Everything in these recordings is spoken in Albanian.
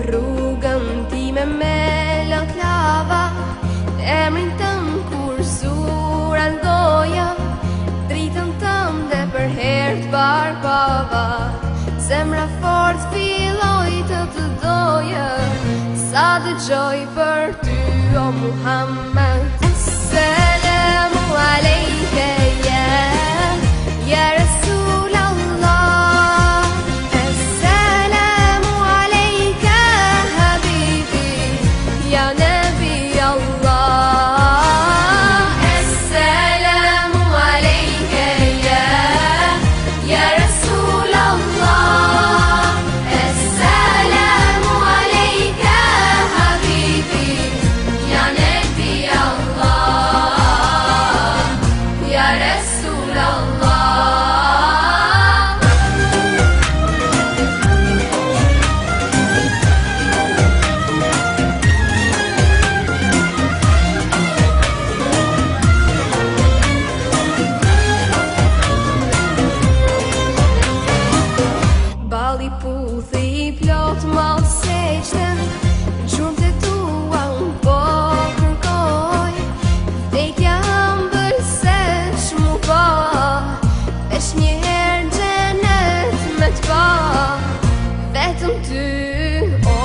Rrugën time me lët lava, emrin tëm kur sura ndoja, dritën tëm dhe për herë t'barbava. Zemra fort filloj të doja, sa dëgjoj për ty o Muhammed. Assalamu alejke ya Rasul Allah, Assalamu alejke habibi ya Nabi Allah. Assalamu alejke ya Rasul Allah, Assalamu alejke habibi ya Nabi Allah, ya Rasul Allah. Bali puthi plot mal seqte, gjurmë të tua unë po kërkoj, vdekja ëmbël se shmu po, veç njëherë gjenet me t'pa, vetëm ty o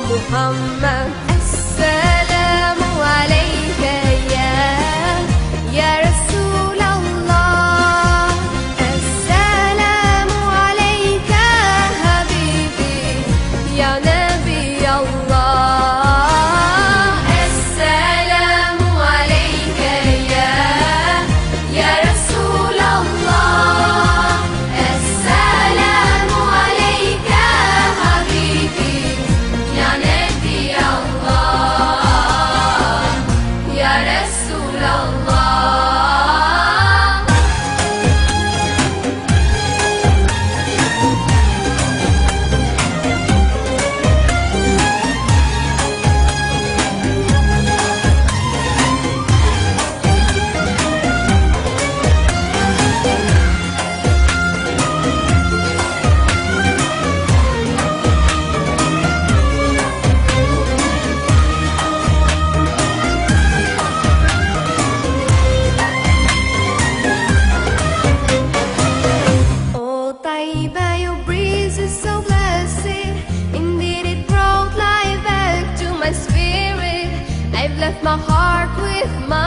Muhammed. Assalamu alejke ya Rasul Allah, Assalamu alejke habibi ya Nabi Allah. Assalamu alejke ya Rasul Allah, Assalamu alejke habibi ya Nabi Allah, ya Rasul Allah. Oh Taiba, your breeze is so blessed, indeed it brought life back to my spirit. I've left my heart with my